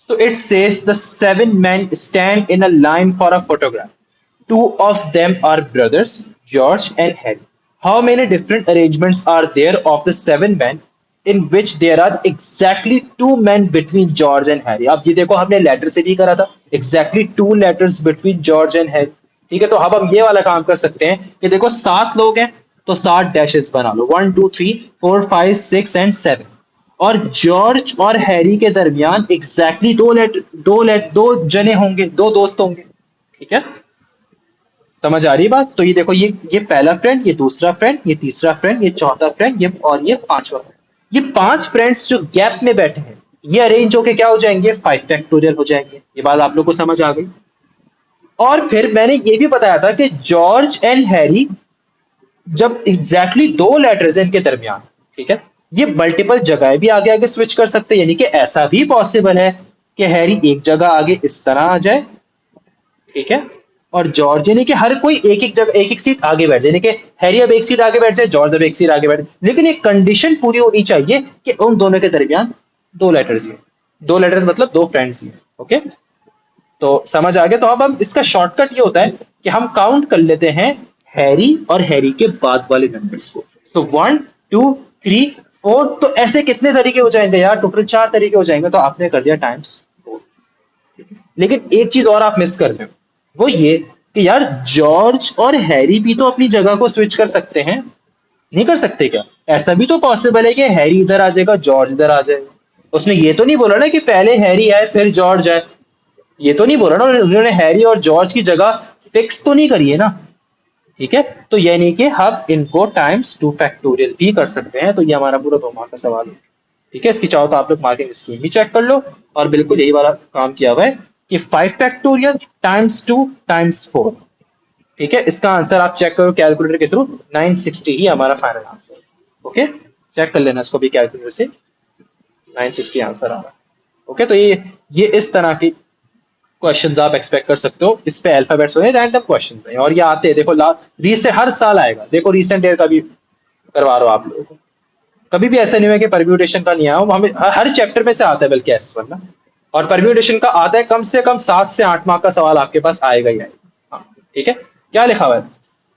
So it says the seven men stand in a line for a photograph. Two of them are brothers, George and Harry. How many different arrangements are there of the seven men in which there are exactly two men between George and Harry? अब ये देखो हमने letter से भी करा था exactly two letters between George and Harry. ठीक है, तो अब हम ये वाला काम कर सकते हैं कि देखो सात लोग हैं तो सात डैशेस बना लो, 1 2 3 4 5 6 एंड 7। और जॉर्ज और हैरी के दरमियान एग्जैक्टली दो जने होंगे, दो दोस्त होंगे। ठीक है, समझ आ रही बात? तो ये देखो, ये पहला फ्रेंड, ये दूसरा फ्रेंड, ये तीसरा फ्रेंड, ये चौथा फ्रेंड, ये और ये पांचवा फ्रेंड। ये पांच फ्रेंड्स जो गैप में बैठे हैं ये अरेंज होके क्या हो जाएंगे, 5 फैक्टोरियल हो जाएंगे। ये बात आप लोग को समझ आ गई। और फिर मैंने ये भी बताया था कि जॉर्ज एंड हैरी जब एग्जैक्टली दो लेटर्स हैं इनके दरमियान, ठीक है, ये मल्टीपल जगह भी आगे आगे स्विच कर सकते हैं। यानी कि ऐसा भी पॉसिबल है कि हैरी एक जगह आगे इस तरह आ जाए, ठीक है, और जॉर्ज यानी कि हर कोई एक एक जगह एक एक सीट आगे बैठ जाए, यानी कि हैरी अब एक सीट आगे बैठ जाए, जॉर्ज अब एक सीट आगे बैठ जाए। लेकिन एक कंडीशन पूरी होनी चाहिए कि उन दोनों के दरमियान दो लेटर्स ही, दो लेटर्स मतलब दो फ्रेंड्स ही। ओके, तो समझ आ गया। तो अब हम इसका शॉर्टकट ये होता है कि हम काउंट कर लेते हैं हैरी और हैरी के बाद वाले नंबर्स को। तो 1 2 3 4, तो ऐसे कितने तरीके हो जाएंगे यार, टोटल 4 तरीके हो जाएंगे। तो आपने कर दिया टाइम्स 4। लेकिन एक चीज और आप मिस कर रहे हो, वो ये कि यार जॉर्ज और हैरी भी तो अपनी जगह को स्विच कर सकते हैं, नहीं कर सकते क्या? ऐसा भी तो पॉसिबल है कि हैरी इधर आ जाएगा, जॉर्ज इधर आ जाएगा। उसने ये तो नहीं बोला ना कि पहले हैरी आए फिर जॉर्ज आए, ये तो नहीं बोला ना उन्होंने हैरी और जॉर्ज की जगह फिक्स तो नहीं करी है ना। ठीक है, तो यानी कि हम इनको टाइम्स 2 फैक्टोरियल भी कर सकते हैं। तो ये हमारा पूरा 2 मार्क का सवाल है। ठीक है, इसकी चाहो तो आप लोग मार्किंग स्कीम भी चेक कर लो, और बिल्कुल यही वाला काम किया हुआ है कि 5 फैक्टोरियल टाइम्स 2 टाइम्स 4। ठीक है, इसका आंसर आप चेक करो कैलकुलेटर के थ्रू, 960 ही हमारा फाइनल आंसर। ओके, चेक कर लेना इसको भी कैलकुलेटर से, 960 आंसर आ रहा है। ओके, तो ये इस तरह की क्वेश्चंस आप एक्सपेक्ट कर सकते हो। इस पे अल्फाबेट्स होने रैंडम क्वेश्चंस हैं, और ये आते हैं देखो रीसेंट हर साल आएगा। देखो रिसेंट ईयर का भी करवा रहा हूं आप लोगों को, कभी भी ऐसा नहीं हुआ कि परम्यूटेशन का नहीं आया, हमें हर चैप्टर में से आता है बल्कि S1 ना, और परम्यूटेशन का आता है कम से कम 7 से 8 मार्क का सवाल आपके पास आएगा ही आएगा। हाँ, ठीक है, क्या लिखा हुआ है?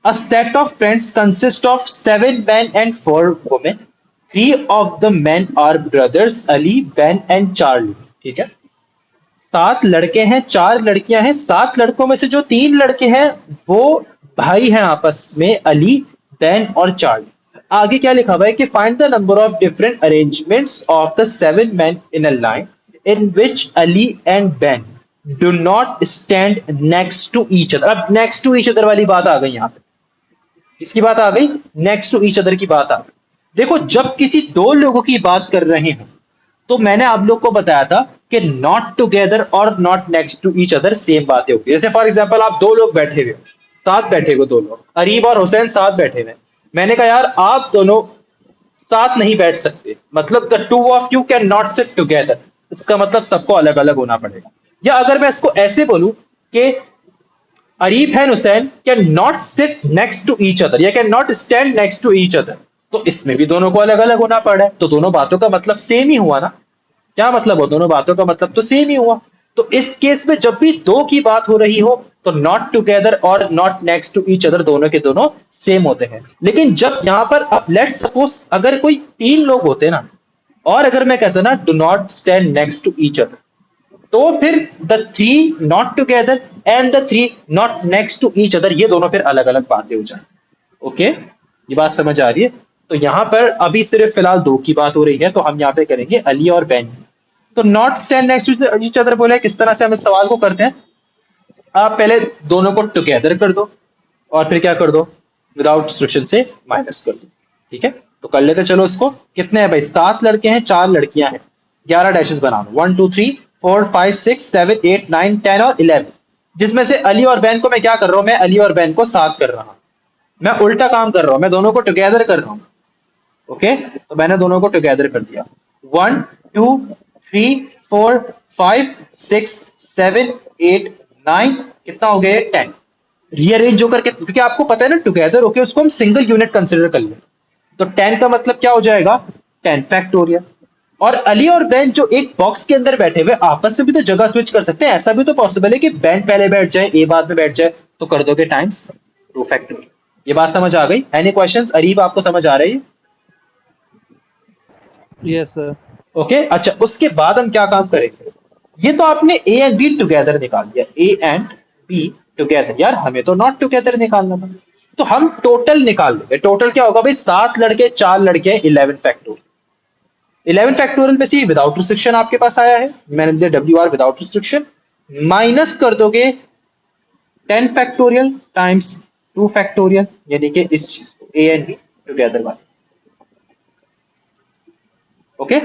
A set of friends consist of 7 men and 4 women. 3 of the men are brothers Ali, Ben and Charlie. ठीक है, 7 लड़के हैं, 4 लड़कियां हैं। 7 लड़कों में से जो 3 लड़के हैं वो भाई हैं आपस में, अली, बेन और चार्ली। आगे क्या लिखा हुआ है कि find the number of different arrangements of the 7 men in a line in which Ali and Ben do not stand next to each other। अब next to each other वाली बात आ गई यहाँ पे, किसकी बात आ गई? नेक्स्ट टू ईच अदर की बात आ गई। देखो, जब किसी दो लोगों की बात कर रहे हैं तो मैंने आप लोग को बताया था कि नॉट टुगेदर और not next to each other same बातें होती है। जैसे फॉर एग्जांपल आप दो लोग बैठे हुए, साथ बैठे हुए दो लोग, अरीब और हुसैन साथ बैठे हुए, मैंने कहा यार आप दोनों साथ नहीं बैठ सकते, मतलब the two of you can not sit together, इसका मतलब सबको अलग अलग होना पड़ेगा। या अगर मैं इसको ऐसे बोलूं कि Areeb and Hussain can not sit next to each other या can not stand next to each other, तो इसमें भी दोनों को अलग अलग होना पड़ा है। तो दोनों बातों का मतलब सेम ही हुआ ना। क्या मतलब हो? दोनों बातों का मतलब तो सेम ही हुआ। तो इस केस में जब भी दो की बात हो रही हो तो नॉट टुगेदर और not next to each other दोनों के दोनों सेम होते हैं। लेकिन जब यहां पर अब लेट्स सपोज अगर कोई 3 लोग होते ना, और अगर मैं कहता ना do not stand next to each other, तो फिर the 3 not together and the 3 not next to each other, ये दोनों फिर अलग अलग बातें हो जाती। ओके, ये बात समझ आ रही है? तो यहां पर अभी सिर्फ फिलहाल 2 की बात हो रही है, तो हम यहाँ पे करेंगे अली और बेन। तो not stand next to each other बोले, किस तरह से हम इस सवाल को करते हैं? आप पहले दोनों को टुगेदर कर दो और फिर क्या कर दो, विदाउट इंस्ट्रक्शन से माइनस कर दो। ठीक है, तो कर लेते चलो इसको। कितने हैं भाई? 7 लड़के हैं, 4 लड़कियां हैं, 11 डैशेस बना लो, 1 2 3 4 5 6 7 8 9 10 और 11, जिसमें से अली और बैन को मैं क्या कर रहा हूं, मैं अली और बैन को साथ कर रहा हूं। मैं उल्टा काम कर रहा हूं, मैं दोनों को टुगेदर कर रहा हूं। ओके, तो मैंने दोनों को टुगेदर कर दिया, 1 2 3 4 5 6 7 8 9, कितना हो गया? 10। रीअरेंज होकर के, क्योंकि आपको पता है ना टुगेदर होके उसको हम सिंगल यूनिट कंसिडर कर लें, तो 10 का मतलब क्या हो जाएगा? 10 फैक्टोरियल। और अली और बैन जो एक बॉक्स के अंदर बैठे हुए आपस में भी तो जगह स्विच कर सकते हैं। ऐसा भी तो पॉसिबल है कि बैन पहले बैठ जाए ए बाद में बैठ जाए, तो कर दोगे टाइम्स 2 फैक्टोरियल। ये बात समझ आ गई? Any questions? अरीब आपको समझ आ रही है? Yes sir. ओके अच्छा, उसके बाद हम क्या काम करेंगे? ये तो आपने ए एंड बी टुगेदर निकाल दिया, ए एंड बी टुगेदर। यार हमें तो नॉट टुगेदर निकालना था, तो हम टोटल निकाल लेंगे। टोटल क्या होगा भाई? 7 लड़के 4 लड़के 11 फैक्टोरियल। 11 फैक्टोरियल में से विदाउट रिस्ट्रिक्शन आपके पास आया है, मैंने दिया W R without restriction. Minus कर दोगे 10 फैक्टोरियल टाइम्स 2 फैक्टोरियल, यानी कि इस चीज को ए एंड बी टुगेदर वाले। ओके,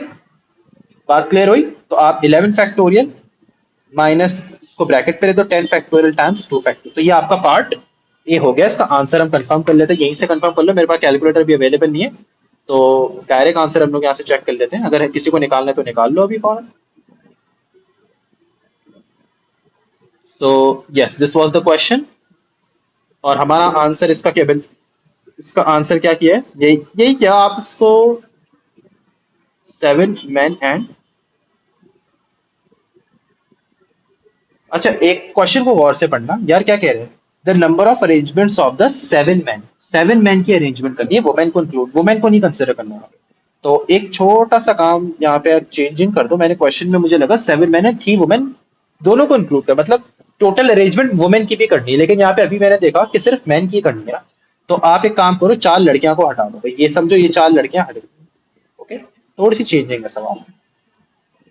बात क्लियर हुई? तो आप 11 फैक्टोरियल माइनस इसको ब्रैकेट पे ले दो 10 फैक्टोरियल टाइम्स 2 फैक्टोरियल। तो ये आपका पार्ट ए हो गया। इसका आंसर हम कंफर्म कर लेते हैं, यहीं से कंफर्म कर लो, मेरे पास कैलकुलेटर भी अवेलेबल नहीं है, तो डायरेक्ट आंसर हम लोग यहाँ से चेक कर लेते हैं। अगर किसी को निकालना है तो निकाल लो अभी फौरन। तो yes, this was the question, और हमारा आंसर इसका क्या, इसका आंसर क्या किया है? यही यही क्या, आप इसको 7 men एंड, अच्छा एक क्वेश्चन को गौर से पढ़ना यार, क्या कह रहे हैं? The number of arrangements of the 7 men, 7 men की अरेंजमेंट करनी है, वुमेन को इंक्लूड, वुमेन को नहीं कंसिडर करना है। तो एक छोटा सा काम यहाँ पे चेंजिंग कर दो। मैंने क्वेश्चन में मुझे लगा 7 men है 3 वुमेन, दोनों को इंक्लूड कर, मतलब टोटल अरेंजमेंट वुमेन की भी करनी है, लेकिन यहाँ पे अभी मैंने देखा कि सिर्फ मैन की करनी है। तो आप एक काम करो, 4 लड़कियां को हटा दो भाई, ये समझो ये 4 लड़कियां हट गई। ओके, थोड़ी सी चेंजिंग है सवाल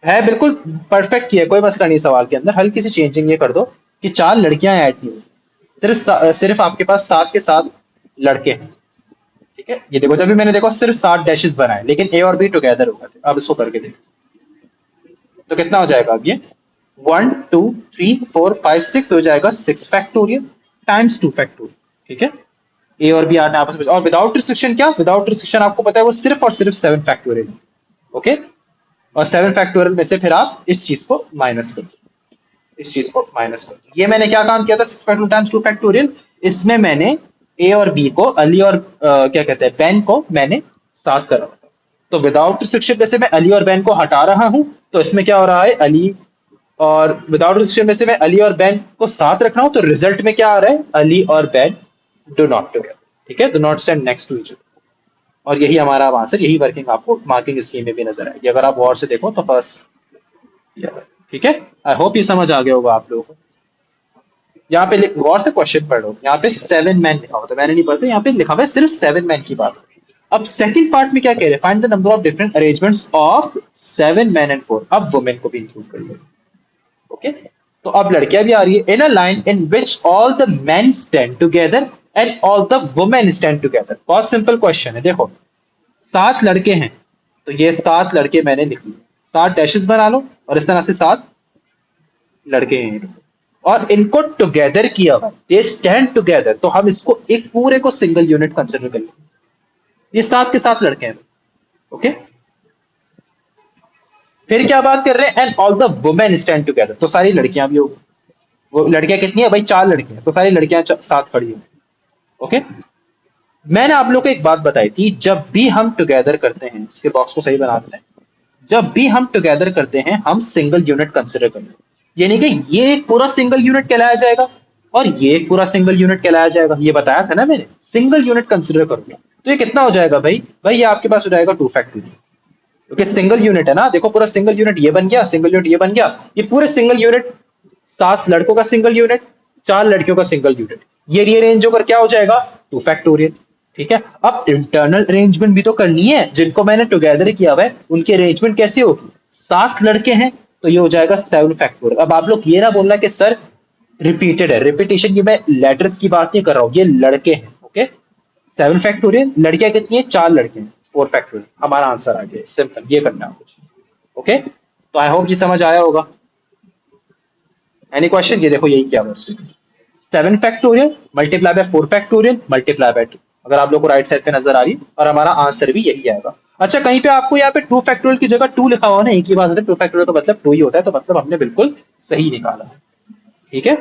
है, बिल्कुल परफेक्ट किया, कोई मसला नहीं। सवाल के अंदर हल्की सी चेंजिंग ये कर दो कि 4 लड़कियां ऐड नहीं हुई, सिर्फ आपके पास 7 के 7 लड़के हैं। ठीक है, ये देखो जब भी मैंने देखो सिर्फ 7 डैशेस बनाए, लेकिन ए और बी टुगेदर हो गए थे। अब इसको करके देखो तो कितना हो जाएगा? अब ये 1 2 3 4 5 6 हो जाएगा 6 फैक्टोरियल टाइम्स 2 फैक्टोरियल। ठीक है, ए और बी आने आपस में, और विदाउट रिस्ट्रिक्शन क्या? विदाउट रिस्ट्रिक्शन आपको पता है वो सिर्फ और सिर्फ 7 फैक्टोरियल। ओके, और 7 फैक्टोरियल में से फिर आप इस चीज को माइनस कर दो, इस चीज को माइनस कर दो। ये मैंने क्या काम किया था? 6 फैक्टोरियल टाइम्स 2 फैक्टोरियल। इसमें मैंने ए और बी को, अली और क्या कहते हैं, बैन को मैंने साथ करा। तो विदाउट रिस्ट्रिक्शन में से मैं अली और बैन को हटा रहा हूं, तो इसमें क्या हो रहा है? अली, और विदाउट रिस्ट्रिक्शन में से मैं अली और बैन को साथ रख रहा हूं, तो रिजल्ट में क्या आ रहा है? अली और बैन डू नॉट टुगेदर। ठीक है, do not stand next to each other. और यही हमारा आंसर, यही वर्किंग आपको मार्किंग स्कीम में भी नजर आएगी अगर आप गौर से देखो तो फर्स्ट। ठीक है, आई होप ये समझ आ गया होगा आप लोगों को। यहाँ पे गौर से क्वेश्चन पढ़ो, यहाँ पे 7 men लिखा हुआ था, मैंने नहीं पढ़ता, यहाँ पे लिखा हुआ है सिर्फ 7 men की बात। अब सेकंड पार्ट में क्या कह रहे हैं? Find the number of different arrangements of 7 men and 4। अब वुमेन को भी इंक्लूड कर लो। ओके, तो अब लड़कियां भी आ रही है। In a line in which all the men stand together and all the women stand together. बहुत सिंपल क्वेश्चन है, देखो 7 लड़के हैं, तो ये 7 लड़के मैंने लिख लिए, 7 डैशेस बना लो, और इस तरह से 7 लड़के हैं, और इनको टुगेदर किया हुआ, दे स्टैंड टुगेदर, तो हम इसको एक पूरे को सिंगल यूनिट कंसिडर कर लेंगे। ये 7 के 7 लड़के हैं। ओके, फिर क्या बात कर रहे हैं? And all the women stand together, तो सारी लड़कियां भी होगी। वो लड़कियां कितनी है भाई? 4 लड़कियां, तो सारी लड़कियां साथ खड़ी हैं। ओके, मैंने आप लोग को एक बात बताई थी, जब भी हम टुगेदर करते हैं, इसके बॉक्स को सही बनाते हैं, जब भी हम टुगेदर करते हैं हम सिंगल यूनिट कंसिडर करते हैं, यानी कि ये एक पूरा सिंगल यूनिट कहलाया जाएगा और ये एक पूरा सिंगल यूनिट कहलाया जाएगा। ये बताया था ना मैंने, सिंगल यूनिट कंसिडर करूंगा, तो ये कितना हो जाएगा भाई? भाई ये आपके पास हो जाएगा 2 फैक्टोरियल, क्योंकि सिंगल यूनिट है ना। देखो पूरा सिंगल यूनिट ये बन गया, सिंगल यूनिट ये बन गया, ये पूरे सिंगल यूनिट, 7 लड़कों का सिंगल यूनिट, 4 लड़कियों का सिंगल यूनिट, ये रीअरेंज होकर क्या हो जाएगा? 2 फैक्टोरियल। ठीक है, अब इंटरनल अरेंजमेंट भी तो करनी है, जिनको मैंने टुगेदर किया हुआ है उनकी अरेंजमेंट कैसी होगी? 7 लड़के हैं तो ये हो जाएगा 7 फैक्टोरियल। अब आप लोग ये ना बोलना कि सर रिपीटेड है, रिपीटेशन की मैं लेटर्स की बात नहीं कर रहा हूं, ये लड़के हैं। ओके, 7 फैक्टोरियल, लड़कियां कितनी है? 4 लड़के हैं, 4 फैक्टोरियल, हमारा आंसर आ गया। सिंपल, ये करना है कुछ। ओके, तो आई होप ये समझ आया होगा। Any question? ये देखो यही क्या हुआ, 7 factorial multiply by 4 factorial multiply by 2, अगर आप लोग को राइट साइड पे नजर आ रही है, और हमारा आंसर भी यही आएगा। अच्छा, कहीं पे आपको यहाँ पे 2 फैक्टोरियल की जगह 2 लिखा हुआ ना, एक ही बात है, 2 फैक्टोरियल का मतलब 2 ही होता है, तो मतलब हमने बिल्कुल सही निकाला है। ठीक है,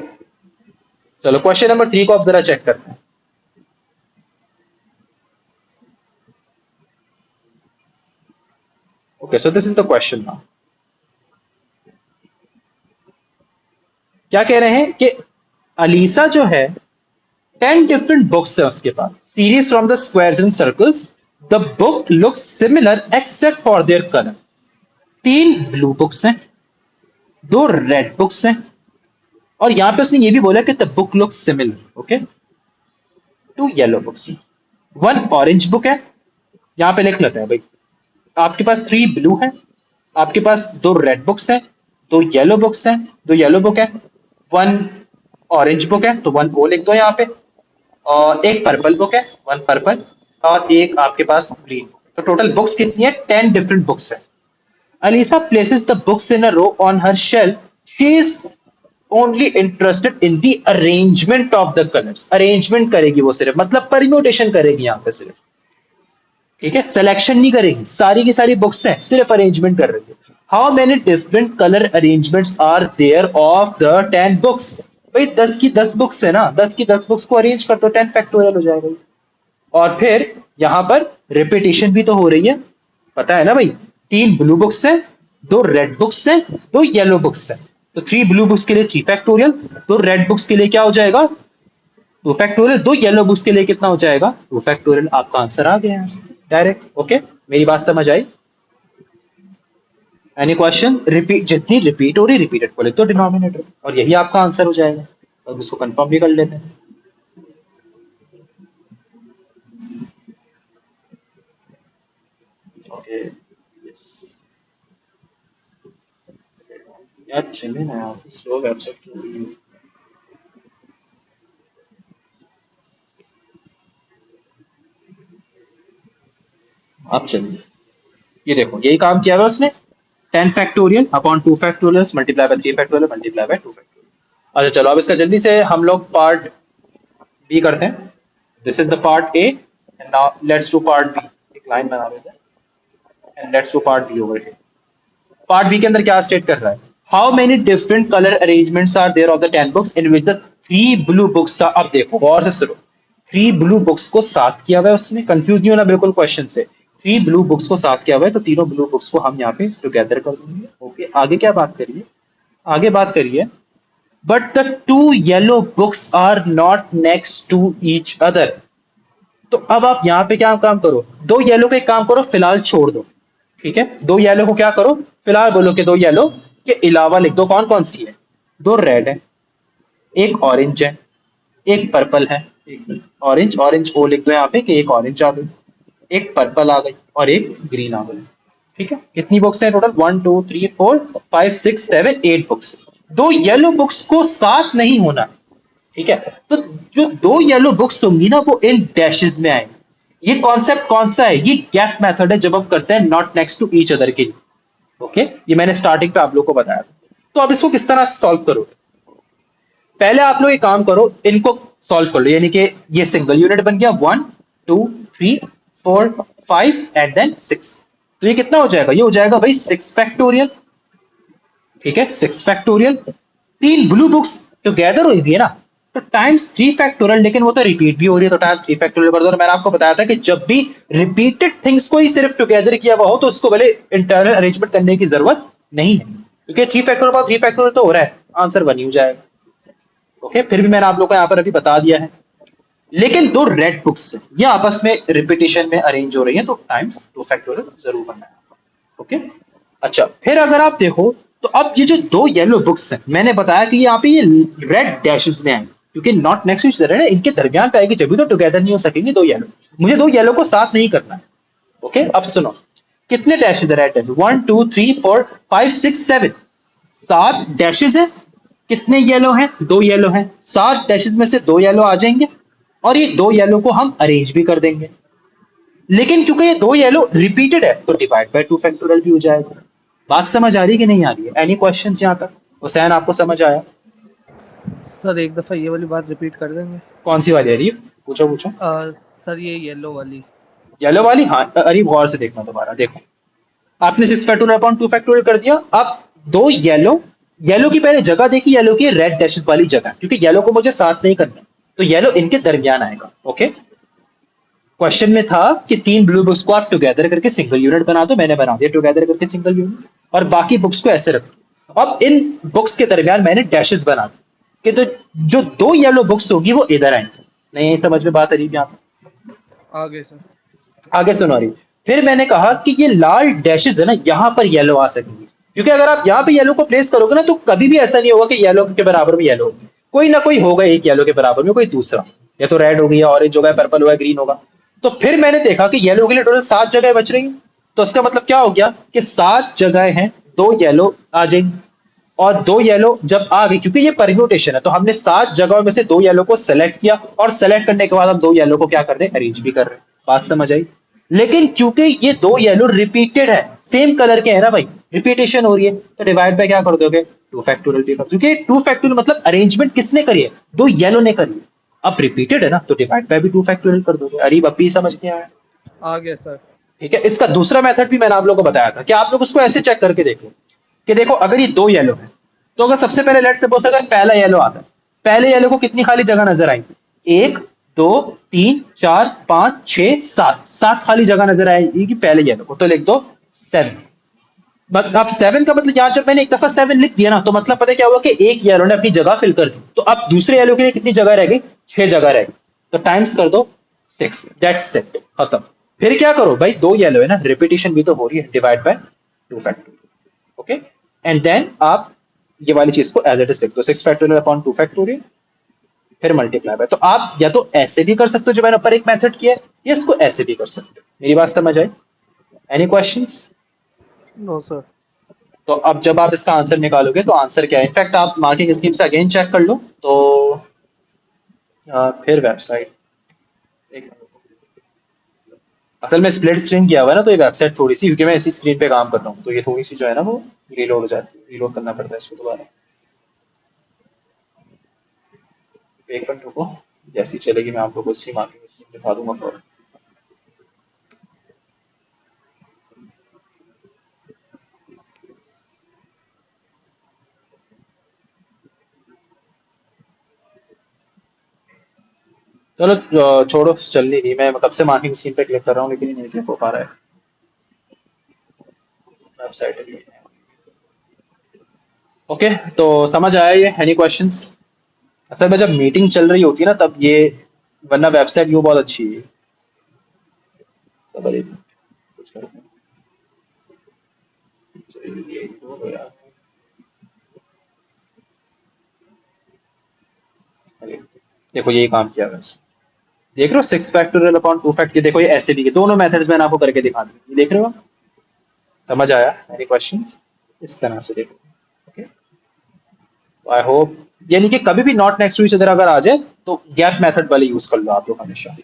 चलो क्वेश्चन नंबर 3 को आप जरा चेक करते हैं। Okay, so this is the question now. क्या कह रहे हैं कि अलीसा जो है 10 डिफरेंट बुक्स है उसके पास, series from the squares and circles. The book looks similar except for their colour. 3 blue books हैं, 2 रेड बुक्स हैं, और यहां पे उसने ये भी बोला कि the book looks similar, okay, 2 yellow books. 1 orange book है, यहां पे लिख लेते हैं भाई। आपके पास 3 ब्लू है, आपके पास 2 रेड बुक्स हैं, 2 येलो बुक्स हैं, 2 येलो बुक है, 1 ऑरेंज बुक है तो 1 ओ लिख दो यहाँ पे, और एक पर्पल बुक है, 1 पर्पल, और एक आपके पास ग्रीन बुक। तो टोटल बुक्स कितनी है? 10 डिफरेंट बुक्स है। Alisa places the books in a row on her shelf. She is only interested in the arrangement of the colors. Arrangement करेगी वो सिर्फ, मतलब permutation करेगी यहाँ पे सिर्फ, ठीक है, सिलेक्शन नहीं करेगी। सारी की सारी बुक्स हैं, सिर्फ अरेंजमेंट कर रही है। How many different colour arrangements are there of the 10 books? भाई 10 की 10 बुक्स है ना, 10 की 10 बुक्स को अरेंज कर दो, 10 फैक्टोरियल हो जाएगा। और फिर यहां पर रिपीटेशन भी तो हो रही है, पता है ना भाई। 3 ब्लू बुक्स हैं, 2 रेड बुक्स हैं, 2 येलो बुक्स हैं। तो 3 ब्लू बुक्स के लिए 3 फैक्टोरियल, 2 रेड बुक्स के लिए क्या हो जाएगा? 2 फैक्टोरियल, 2 येलो बुक्स के लिए कितना हो जाएगा? 2 फैक्टोरियल। आपका आंसर आ गया यहाँ से डायरेक्ट। ओके, मेरी बात समझ आई? Any question? रिपीट, जितनी रिपीट हो रही रिपीटेड को लिख दो डिनोमिनेटर, और यही आपका आंसर हो जाएगा। अब इसको कंफर्म भी कर लेते हैं। ओके, यार चलिए ना, आप स्लो वेबसाइट चल रही है। अब चलिए, ये देखो यही काम किया हुआ उसने। 10 factorial upon 2 factorial multiply by 3 factorial multiply by 2 factorial. अच्छा चलो, अब इसका जल्दी से हम लोग पार्ट बी करते हैं। This is the part A, and now let's do part B. एक लाइन बना देते हैं, and let's do part B over here. Part B के अंदर क्या स्टेट कर रहा है? How many different colour arrangements are there of the 10 books in which the 3 blue books are. अब देखो गौर से सुनो, 3 ब्लू बुक्स को साथ किया हुआ है उसने, कंफ्यूज नहीं होना बिल्कुल क्वेश्चन से। 3 ब्लू बुक्स को साथ किया हुआ है, तो तीनों ब्लू बुक्स को हम यहाँ पे टुगेदर कर देंगे। ओके, आगे क्या बात करिए? आगे बात करिए, but the 2 yellow books are not next to each other. तो अब आप यहाँ पे क्या काम करो? 2 येलो का एक काम करो, फिलहाल छोड़ दो, ठीक है। 2 येलो को क्या करो? फिलहाल बोलो कि 2 येलो के अलावा लिख दो कौन कौन सी है। 2 रेड है, एक ऑरेंज है, एक पर्पल है। एक ऑरेंज, ऑरेंज ओ लिख दो यहाँ पे कि एक ऑरेंज आ गई, एक पर्पल आ गई, और एक ग्रीन आ गई। ठीक है, कितनी बुक्स हैं टोटल? 1 2 3 4 5 6 7 8 बुक्स। 2 येलो बुक्स को साथ नहीं होना, ठीक है। तो जो 2 येलो बुक्स होंगी ना, वो इन डैशेस में आएंगी। ये कॉन्सेप्ट कौन सा है? ये गैप मेथड है, जब हम करते हैं not next to each other के लिए। ओके, ये मैंने स्टार्टिंग पे आप लोग को बताया था। तो अब इसको किस तरह से सॉल्व करोगे? पहले आप लोग एक काम करो, इनको सॉल्व कर लो, यानी कि ये सिंगल यूनिट बन गया 1 2 3 4 5 एंड देन 6। तो ये कितना हो जाएगा? ये हो जाएगा भाई 6 फैक्टोरियल, ठीक है, 6 फैक्टोरियल। 3 ब्लू बुक्स टुगेदर हुई भी है ना, तो टाइम्स 3 फैक्टोरियल, लेकिन वो तो रिपीट भी हो रही है, तो टाइम्स 3 फैक्टोरियल कर दो। और मैंने आपको बताया था कि जब भी रिपीटेड थिंग्स को ही सिर्फ टुगेदर किया हुआ हो, तो उसको भले इंटरनल अरेंजमेंट करने की जरूरत नहीं है, क्योंकि 3 फैक्टोरियल तो हो रहा है, आंसर 1 ही हो जाएगा। ओके, फिर भी मैंने आप लोग को यहाँ पर अभी बता दिया है। लेकिन 2 रेड बुक्स ये आपस में रिपीटेशन में अरेंज हो रही है, तो टाइम्स 2 फैक्टोरियल जरूर बनना है। ओके, अच्छा, फिर अगर आप देखो, तो अब ये जो 2 येलो बुक्स हैं, मैंने बताया कि यहाँ पे ये रेड डैशेस में आएंगे, क्योंकि not next to each other है, इनके दरमियान पे आएगी, जब भी तो टुगेदर नहीं हो सकेंगे 2 येलो। मुझे 2 येलो को साथ नहीं करना है। ओके, अब सुनो, कितने डैशेज रेड है? 1 2 3 4 5 6 7, 7 डैशेज है। कितने येलो हैं? 2 येलो हैं। 7 डैशेज में से 2 येलो आ जाएंगे, और ये 2 येलो को हम अरेंज भी कर देंगे। लेकिन क्योंकि ये 2 येलो रिपीटेड है, तो डिवाइड बाय 2 फैक्टोरियल भी हो जाएगा। बात समझ आ रही है कि नहीं आ रही है? एनी क्वेश्चंस यहाँ तक? हुसैन, आपको समझ आया? सर एक दफ़ा ये वाली बात रिपीट कर देंगे? कौन सी वाली? अरीब, पूछो पूछो। सर ये येलो वाली। येलो वाली? हाँ, अरीब गौर से देखना दोबारा। देखो, आपने 6 फैक्टोरियल अपॉन 2 फैक्टोरियल कर दिया। अब 2 येलो, येलो की पहले जगह देखी, येलो की रेड डैशेस वाली जगह, क्योंकि येलो को मुझे साथ नहीं करना, तो येलो इनके दरमियान आएगा। ओके, क्वेश्चन में था कि 3 ब्लू बुक्स को आप टुगेदर करके सिंगल यूनिट बना दो, मैंने बना दिया टुगेदर करके सिंगल यूनिट, और बाकी बुक्स को ऐसे रख दो। अब इन बुक्स के दरमियान मैंने डैशेस बना दी कि तो जो 2 येलो बुक्स होगी वो इधर आएंगी। नहीं समझ में बात आ रही यहाँ पे? आगे सर। आगे सुनो रही। फिर मैंने कहा कि ये लाल डैशेस है ना, यहाँ पर येलो आ सकेंगे, क्योंकि अगर आप यहाँ पे येलो को प्लेस करोगे ना तो कभी भी ऐसा नहीं होगा कि येलो के बराबर में येलो होगी, कोई ना कोई होगा एक येलो के बराबर में कोई दूसरा, या तो रेड हो गया, ऑरेंज होगा, पर्पल होगा, ग्रीन होगा। तो फिर मैंने देखा कि येलो के लिए टोटल 7 जगह बच रही हैं, तो इसका मतलब क्या हो गया कि 7 जगह हैं, 2 येलो आ जाएंगी, और 2 येलो जब आ गई, क्योंकि ये परम्यूटेशन है, तो हमने 7 जगहों में से 2 येलो को सेलेक्ट किया, और सेलेक्ट करने के बाद हम 2 येलो को क्या कर रहे हैं, अरेंज भी कर रहे हैं। बात समझ आई? लेकिन क्योंकि ये 2 येलो रिपीटेड है, सेम कलर के है ना भाई, रिपीटेशन हो रही है, तो डिवाइड बाय क्या कर दोगे, 2 फैक्टोरियल भी कर, क्योंकि 2 फैक्टोरियल मतलब अरेंजमेंट किसने करी है, 2 येलो ने करी है। अब रिपीटेड है ना, तो डिवाइड बाय भी 2 फैक्टोरियल कर दोगे। अरीब अब भी समझ नहीं आया? आगे सर। ठीक है, इसका दूसरा मेथड भी मैंने आप लोगों को बताया था कि आप लोग उसको ऐसे चेक करके देखो कि देखो अगर ये 2 येलो है, तो अगर सबसे पहले लेट्स सपोज अगर पहला येलो आता है, पहले येलो को कितनी खाली जगह नजर आएगी, 1 2 3 4 5 6 7, 7 खाली जगह नजर आएगी पहले येलो को, तो लिख दो 7। अब 7 का मतलब यहां जब मैंने एक दफा 7 लिख दिया ना, तो मतलब पता है क्या हुआ कि एक येलो ने अपनी जगह फिल कर दी, तो अब दूसरे येलो के लिए कितनी जगह रह गई, 6 जगह रह गई, तो टाइम्स कर दो 6, दैट्स इट, खत्म। फिर क्या करो भाई, 2 येलो है ना, रिपीटेशन भी तो हो रही है, divide by 2 factorial, okay, and then आप ये वाली चीज को एज इट इज लिख दो, 6 फैक्टोरियल अपॉन 2 फैक्टोरियल, फिर मल्टीप्लाई बाय। तो आप या तो ऐसे भी कर सकते हो जो मैंने ऊपर एक मेथड किया है, या इसको ऐसे भी कर सकते हो। मेरी बात समझ आई? Any questions? No sir. तो अब जब आप इसका आंसर निकालोगे तो आंसर क्या है, इनफैक्ट आप मार्किंग स्कीम से अगेन चेक कर लो, तो फिर वेबसाइट, एक असल में स्प्लिट स्क्रीन किया हुआ है ना, तो ये वेबसाइट थोड़ी सी, क्योंकि मैं इसी स्क्रीन पे काम कर रहा हूँ, तो ये थोड़ी सी जो है ना वो रीलोड हो जाती है, रीलोड करना पड़ता है इसको दोबारा। एक मिनट रुको, जैसी चलेगी मैं आप लोगों को इसी मार्किंग स्कीम दिखा दूंगा फौरन। चलो छोड़ो, चल नहीं रही, मैं कब से मार्किंग स्कीम पे क्लिक कर रहा हूँ लेकिन ये नहीं क्लिक हो पा रहा है वेबसाइट। ओके, तो समझ आया ये? Any questions? असल में जब मीटिंग चल रही होती है ना तब ये, वरना वेबसाइट यूँ बहुत अच्छी है। सबर कुछ करते हैं। चलिए, तो यार, अरे, देखो यही काम किया वैसे, देख रहे हो 6 फैक्टोरियल अपॉन 2 फैक्टोरियल, देखो ये ऐसे भी के दोनों मेथड्स मैंने आपको करके दिखा दी, देख रहे हो? समझ आया? Any questions? इस तरह से देखो, ओके, आई होप, यानी कि कभी भी not next to each other अगर आ जाए तो गैप मेथड वाले यूज कर लो आप लोग हमेशा।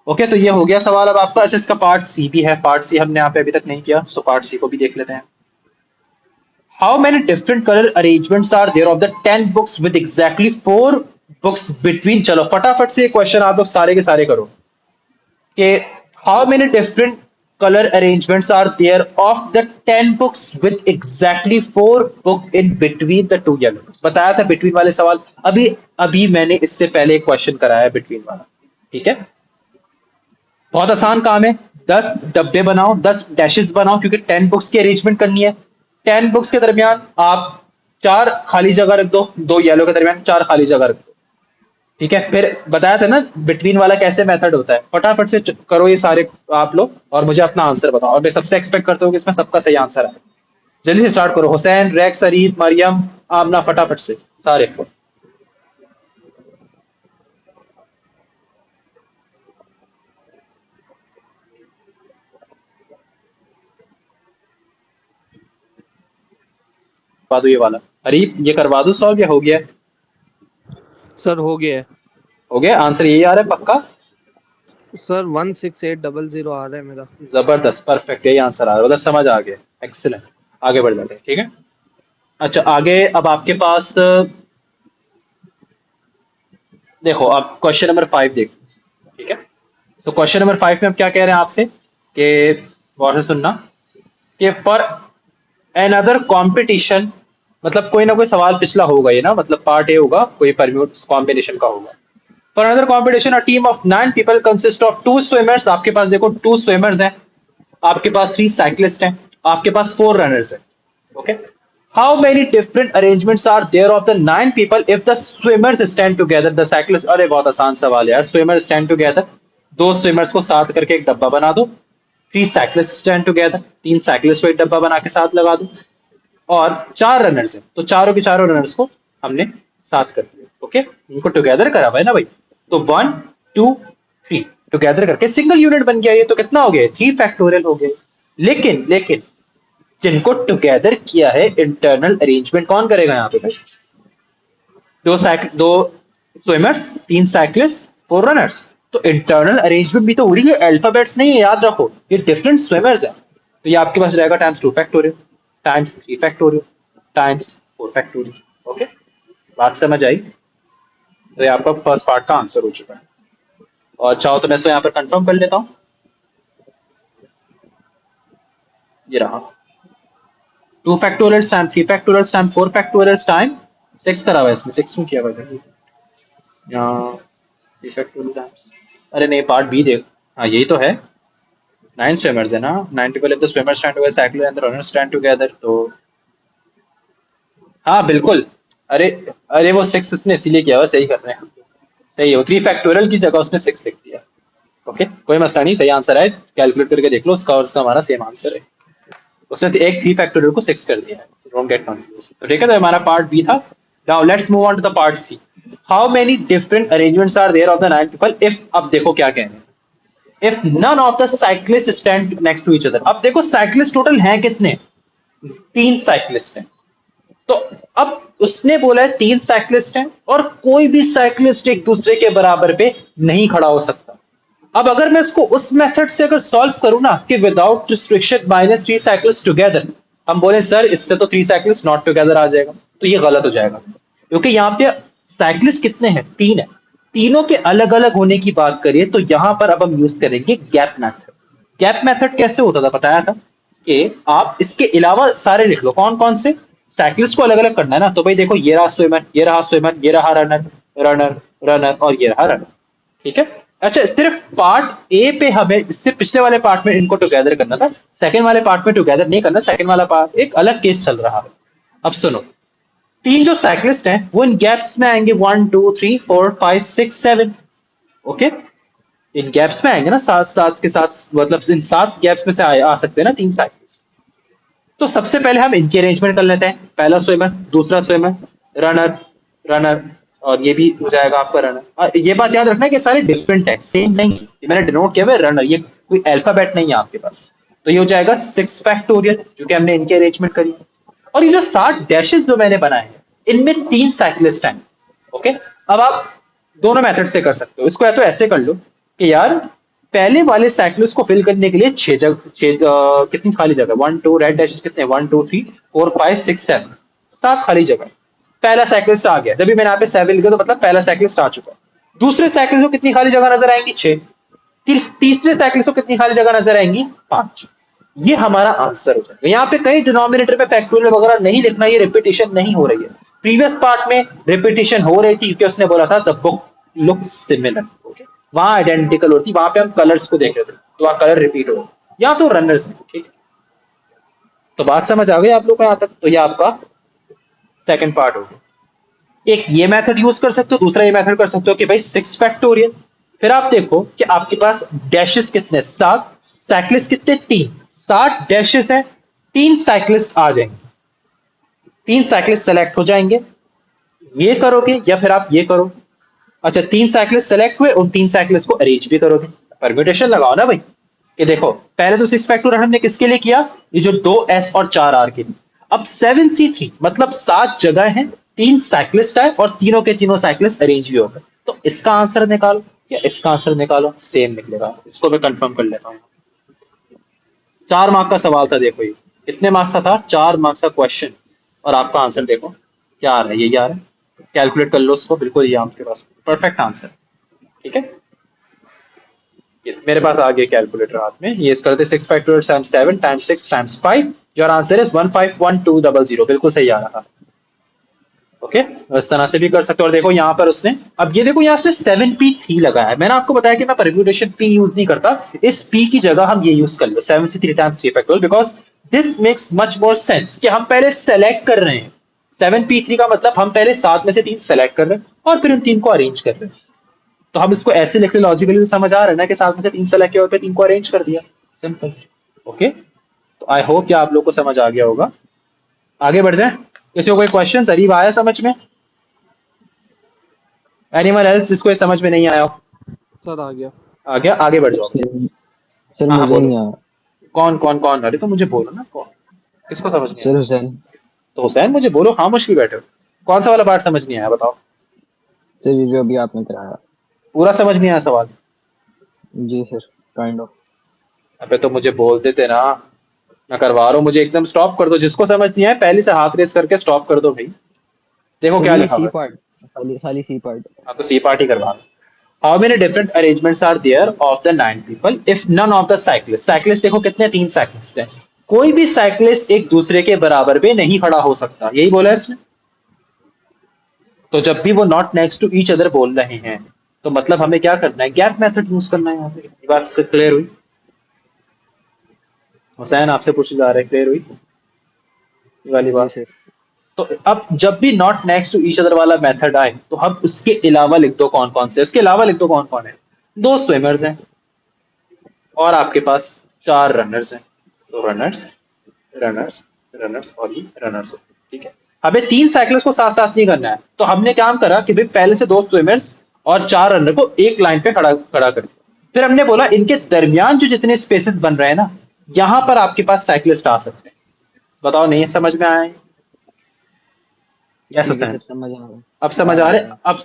ओके, तो ये हो गया सवाल अब आपका। अच्छा, इसका पार्ट सी भी है, पार्ट सी हमने यहाँ पे अभी तक नहीं किया, सो पार्ट सी को भी देख लेते हैं। How many different colour arrangements are there of the 10 books with exactly 4 books between. चलो फटाफट से क्वेश्चन आप लोग सारे के सारे करो कि how many different color arrangements are there of the 10 books with exactly 4 book in between the two yellow books। बताया था between वाले सवाल, अभी अभी मैंने इससे पहले एक क्वेश्चन कराया है between वाला, ठीक है? बहुत आसान काम है, 10 डब्बे बनाओ, 10 डैशेस बनाओ, क्योंकि 10 बुक्स की अरेंजमेंट करनी है। 10 बुक्स के दरमियान आप 4 खाली जगह रख दो, 2 येलो के दरमियान 4 खाली जगह रख दो, ठीक है? फिर बताया था ना बिटवीन वाला कैसे मेथड होता है, फटाफट से करो ये सारे आप लोग और मुझे अपना आंसर बताओ, और मैं सबसे एक्सपेक्ट करता हूँ कि इसमें सबका सही आंसर है। जल्दी से स्टार्ट करो, हुसैन, रैक्स, अरीब, मरियम, आमना, फटाफट से सारे को। करवा दो ये वाला, अरीब ये करवा दो सॉल्व, या हो गया? सर हो गया है। हो गया, आंसर यही आ रहा है पक्का? सर 16800 आ रहा है मेरा। जबरदस्त, परफेक्ट, यही आंसर आ रहा है, उधर समझ आ गया, एक्सीलेंट। आगे बढ़ जाते हैं, ठीक है? अच्छा, आगे अब आपके पास देखो, आप क्वेश्चन नंबर 5 देखो, ठीक है? तो क्वेश्चन नंबर 5 में अब क्या कह रहे हैं आपसे कि गौर से सुनना, कि फॉर एनदर कॉम्पिटिशन, मतलब कोई ना कोई सवाल पिछला होगा ये ना, मतलब पार्ट ए होगा, कोई परम्यूट कॉम्बिनेशन का होगा। For another competition a team of 9 people consist of 2 swimmers, आपके पास देखो 2 स्विमर्स हैं, आपके पास 3 साइक्लिस्ट हैं, आपके पास 4 रनर्स हैं। Okay, how many different arrangements are there of the 9 people if the swimmers stand together the cyclist. अरे बहुत आसान सवाल है यार, स्विमर स्टैंड टुगेदर, दो स्विमर्स को साथ करके एक डब्बा बना दो, 3 साइक्लिस्ट स्टैंड टुगेदर, 3 साइक्लिस्ट को एक डब्बा बना के साथ लगा दो, और 4 रनर्स हैं तो चारों के चारों रनर्स को हमने साथ कर दिया। ओके, इनको टुगेदर करा हुआ है ना भाई, तो 1 2 3 टुगेदर करके सिंगल यूनिट बन गया। ये तो कितना हो गया, 3 फैक्टोरियल हो गया। लेकिन लेकिन जिनको टुगेदर किया है इंटरनल अरेंजमेंट कौन करेगा यहाँ पे भाई, दो स्विमर्स, 3 साइक्लिस्ट, 4 रनर्स, तो इंटरनल अरेंजमेंट भी तो हो रही है, अल्फाबेट्स नहीं है, याद रखो ये डिफरेंट स्विमर्स है। तो ये आपके पास रहेगा times 2 factorial times 3 factorial times 4 factorial. Okay, बात समझ आई? तो ये आपका फर्स्ट पार्ट का आंसर हो चुका है। और चाहो तो मैं इसको यहाँ पर कंफर्म कर लेता हूँ, ये रहा 2 factorial time 3 factorial time 4 factorial time 6 करा हुआ है इसमें, 6 क्यों किया हुआ है यहाँ 3 फैक्टोरियल टाइम्स, अरे नहीं पार्ट बी देख, हाँ यही तो है, 9 स्विमर्स है ना, 9 people if the swimmers stand together, cyclists and the runners stand together, तो हाँ बिल्कुल। अरे अरे वो 6 उसने इसीलिए किया हुआ, सही कर रहे हैं, सही है, 3 फैक्टोरियल की जगह उसने 6 लिख दिया। ओके, कोई मसला नहीं, सही आंसर है, कैलकुलेट करके देख लो, उसका और उसका हमारा सेम आंसर है, उसने एक 3 फैक्टोरियल को 6 कर दिया है, डोंट गेट कंफ्यूज। तो ठीक है, तो हमारा पार्ट बी था। Now let's move on to the part C, how many different arrangements are there of the 9 people if, अब देखो क्या कह रहे हैं, if none of the cyclist stand next to each other. अब देखो साइक्लिस्ट टोटल हैं कितने, 3 साइक्लिस्ट हैं, तो अब उसने बोला है 3 साइक्लिस्ट हैं और कोई भी साइक्लिस्ट एक दूसरे के बराबर पे नहीं खड़ा हो सकता। अब अगर मैं इसको उस मेथड से अगर सॉल्व करूं ना कि विदाउट रिस्ट्रिक्शन -3 साइक्लिस्ट टुगेदर, हम बोले सर इससे तो 3 साइक्लिस्ट नॉट टुगेदर आ जाएगा, तो ये गलत हो जाएगा, क्योंकि यहाँ पे साइक्लिस्ट कितने हैं, 3 है, तीनों के अलग अलग होने की बात करिए तो यहां पर अब हम यूज करेंगे गैप मेथड। गैप मेथड कैसे होता था बताया था कि आप इसके अलावा सारे लिख लो, कौन कौन से साइक्लिस्ट को अलग अलग करना है ना, तो भाई देखो ये रहा स्विमर, ये रहा स्विमर, ये रहा रनर, रनर रनर और ये रहा रनर। ठीक है, अच्छा सिर्फ पार्ट ए पे हमें इससे पिछले वाले पार्ट में इनको टुगेदर करना था, सेकंड वाले पार्ट में टुगेदर नहीं करना, सेकंड वाला पार्ट एक अलग केस चल रहा है। अब सुनो, 3 जो साइक्लिस्ट हैं वो इन गैप्स में आएंगे 1 2 3 4 5 6 7। ओके, इन गैप्स में आएंगे ना, साथ साथ के साथ, मतलब इन 7 गैप्स में से आ सकते हैं ना 3 साइक्लिस्ट। तो सबसे पहले हम इनकी अरेंजमेंट कर लेते हैं, पहला स्विमर, दूसरा स्विमर, रनर, रनर, और ये भी हो जाएगा आपका रनर। ये बात याद रखना है कि सारे डिफरेंट है, सेम नहीं, ये मैंने डिनोट किया हुआ है रनर, ये कोई अल्फाबेट नहीं है आपके पास। तो ये हो जाएगा 6 फैक्टोरियल क्योंकि हमने इनकी अरेंजमेंट करी। और ये जो 7 डैशेस जो मैंने बनाए हैं इनमें 3 साइक्लिस्ट हैं। ओके, अब आप दोनों मेथड से कर सकते हो, इसको या तो ऐसे कर लो कि यार पहले वाले साइक्लिस्ट को फिल करने के लिए 6 जगह, कितनी खाली जगह, 1 2 रेड डैशेस कितने, 1 2 3 4 5 6 7, 7 खाली जगह, पहला साइक्लिस्ट आ गया। जब भी मैंने यहाँ पे 7 लिखा तो मतलब पहला साइक्लिस्ट आ चुका। दूसरे साइक्लिस्ट को कितनी खाली जगह नजर आएंगी, 6। तीसरे साइक्लिस्ट को कितनी खाली जगह नजर आएंगी, 5। ये हमारा आंसर हो जाएगा। यहाँ पे कई डिनोमिनेटर पे फैक्टोरियल वगैरह नहीं लिखना, ये रिपीटिशन नहीं हो रही है। प्रीवियस पार्ट में रिपीटिशन हो रही थी क्योंकि उसने बोला था the book looks similar, okay, वहां आइडेंटिकल होती, वहां पे हम कलर्स को देख रहे थे तो वहां कलर रिपीट हो, यहाँ तो रनर्स है। ठीक, तो बात समझ आ गई आप लोग को यहाँ तक? तो ये आपका सेकंड पार्ट हो गया। एक ये मेथड यूज कर सकते हो, दूसरा ये मेथड कर सकते हो कि भाई 6 फैक्टोरियल, फिर आप देखो कि आपके पास डैशेस कितने, 7, साइक्लिस्ट कितने, 3, 7 डैशेस है, 3 साइक्लिस्ट आ जाएंगे, 3 साइक्लिस्ट सेलेक्ट हो जाएंगे। ये करोगे या फिर आप ये करो, अच्छा 3 साइक्लिस्ट सेलेक्ट हुए, उन 3 साइक्लिस्ट को अरेंज भी करोगे, परम्यूटेशन लगाओ ना भाई। कि देखो पहले तो 6 फैक्टोरियल हमने किसके लिए किया, ये जो 2s और 4r के लिए। अब 7c3 मतलब 7 जगह हैं, 3 साइक्लिस्ट आए और तीनों के तीनों साइक्लिस्ट अरेंज भी हो गए। तो इसका आंसर निकालो या इसका आंसर निकालो, सेम निकलेगा। इसको मैं कंफर्म कर लेता हूँ। 4 मार्क का सवाल था, देखो ये कितने मार्क्स का था, 4 मार्क्स का क्वेश्चन, और आपका आंसर देखो क्या आ रहा है, यही आ रहा है। कैलकुलेट कर लो उसको, बिल्कुल ये आपके पास परफेक्ट आंसर। ठीक है, मेरे पास आ गया कैलकुलेटर हाथ में, ये करते 6 factorial times 7 times 6 times 5, your answer is 151200, बिल्कुल सही आ रहा। ओके, इस तरह से भी कर सकते हो। और देखो यहाँ पर उसने, अब ये देखो यहाँ से 7p3 लगा है। मैंने आपको बताया कि मैं परम्यूटेशन p यूज नहीं करता, इस p की जगह हम ये यूज कर लो 7c3 times 3 factorial, because this makes much more sense कि हम पहले सेलेक्ट कर रहे हैं। 7p3 का मतलब हम पहले 7 में से 3 सेलेक्ट कर रहे हैं और फिर उन 3 को अरेंज कर रहे हैं। तो हम इसको ऐसे लिख रहे, लॉजिकली समझ आ रहा है ना कि 7 में से 3 सेलेक्ट किया और फिर 3 को अरेंज कर दिया, सिंपल। ओके, तो आई होप कि आप लोग को समझ आ गया होगा। आगे बढ़ जाए, किसी को कोई क्वेश्चन अरीब आया समझ में? एनीवन एल्स जिसको ये समझ में नहीं आया हो? सर आ गया। आ गया, आगे बढ़ जाओ। सर हाँ हाँ मुझे बोलो। नहीं आया। कौन कौन कौन? अरे तो मुझे बोलो ना, कौन, किसको समझ नहीं आया? सर हुसैन। तो हुसैन मुझे बोलो, खामोश क्यों बैठे हो? कौन सा वाला पार्ट समझ नहीं आया बताओ? सर ये जो अभी आपने कराया। पूरा समझ नहीं आया सवाल? जी सर, काइंड ऑफ। अबे तो मुझे बोल देते ना, मैं करवा रहा हूँ, मुझे एकदम स्टॉप कर दो। जिसको समझ नहीं आया पहले से हाथ रेस करके स्टॉप कर दो भाई। देखो सर क्या ये लिखा सी हुआ है। पार्ट, खाली सी पार्ट। हाँ तो सी पार्ट ही करवा दो। How many different arrangements are there of the 9 people if none of the cyclist, cyclist देखो कितने, 3 साइक्लिस्ट हैं, कोई भी साइक्लिस्ट एक दूसरे के बराबर पे नहीं खड़ा हो सकता, यही बोला है इसने। तो जब भी वो not next to each other बोल रहे हैं, तो मतलब हमें क्या करना है, गैप मेथड यूज करना है यहाँ पे। ये बात क्लियर हुई? हुसैन आपसे पूछी जा रहा है, क्लियर हुई ये वाली जी बात? सर। तो अब जब भी not next to each other वाला मेथड आए, तो हम उसके अलावा लिख दो कौन कौन से, उसके अलावा लिख दो कौन कौन है। 2 स्विमर्स हैं और आपके पास 4 रनर्स हैं, तो रनर्स रनर्स रनर्स और ये रनर्स, ठीक है। हमें 3 साइकिल्स को साथ साथ नहीं करना है, तो हमने काम करा कि भाई पहले से 2 स्विमर्स और 4 रनर को एक लाइन पे खड़ा खड़ा कर दिया। फिर हमने बोला इनके दरमियान जो जितने स्पेसेस बन रहे हैं ना, यहां पर आपके पास साइकिलिस्ट आ सकते हैं। बताओ नहीं समझ में आया है? यस ठीक है हुसैन, सर, समझ आ रहा है। अब समझ आ रहे?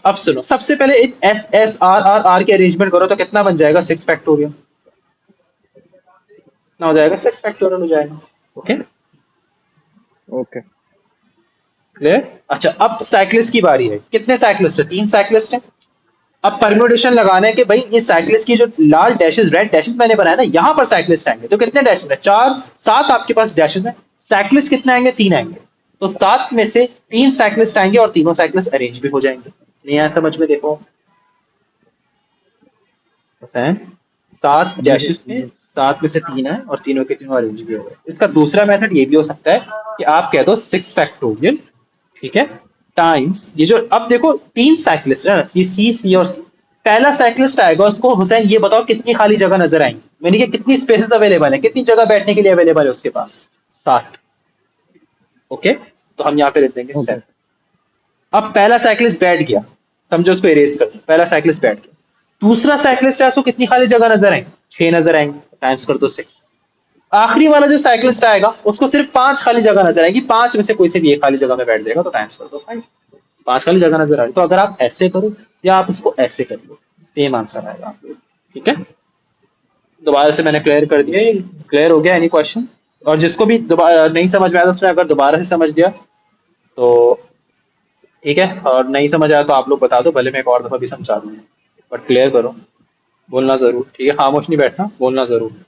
अब सुनो, सबसे पहले इन S S R R R के अरेंजमेंट करो, तो कितना बन जाएगा? 6 फैक्टोरियल ना हो जाएगा, 6 फैक्टोरियल हो जाएगा। Okay okay. क्लियर? अच्छा, अब साइक्लिस्ट की बारी है। कितने साइक्लिस्ट है? 3 साइक्लिस्ट हैं। अब परम्यूटेशन लगाना है कि भाई ये साइक्लिस्ट की जो लाल डैशेस, रेड डैशेस मैंने बनाया ना, यहां पर साइक्लिस्ट आएंगे, तो कितने डैशेस है? 4 7 आपके पास डैशेस हैं। साइक्लिस्ट कितने आएंगे? 3 आएंगे। तो 7 में से 3 साइक्लिस्ट आएंगे और तीनों साइक्लिस्ट अरेंज भी हो जाएंगे। नहीं आया समझ में? देखो हुसैन, 7 जी डैशेस सर। में 7 में से 3 है और तीनों के तीनों अरेंज भी हो गए। इसका दूसरा मेथड ये भी हो सकता है कि आप कह दो 6 फैक्टोरियल, ठीक है, टाइम्स ये जो, अब देखो 3 साइक्लिस्ट है, ये सी सी और सी। पहला साइक्लिस्ट आएगा, उसको हुसैन ये बताओ कितनी खाली जगह नजर आएंगी, यानी कि कितनी स्पेसेस अवेलेबल है, कितनी जगह बैठने के लिए अवेलेबल है उसके पास? 7। ओके, तो हम यहाँ पे लिख देंगे ओके। 7। अब पहला साइक्लिस्ट बैठ गया, समझो उसको इरेज कर दो, पहला साइक्लिस्ट बैठ गया। दूसरा साइक्लिस्ट है, उसको कितनी खाली जगह नजर आएंगी? 6 नजर आएंगी, टाइम्स कर दो 6। आखिरी वाला जो साइक्लिस्ट आएगा, उसको सिर्फ 5 खाली जगह नजर आएगी, 5 में से कोई से भी एक खाली जगह में बैठ जाएगा, तो टाइम्स कर दो 5। 5 खाली जगह नजर आ रही, तो अगर आप ऐसे करो या आप इसको ऐसे कर लो, सेम आंसर आएगा आप लोग, ठीक है। दोबारा से मैंने क्लियर कर दिया, क्लियर हो गया? Any question? और जिसको भी दोबारा नहीं समझ में आया, उसने अगर दोबारा से समझ लिया तो ठीक है, और नहीं समझ आया तो आप लोग बता दो, भले मैं एक और दफा भी समझा दूंगा, बट क्लियर करो, बोलना जरूर, ठीक है, खामोश नहीं बैठना, बोलना जरूर।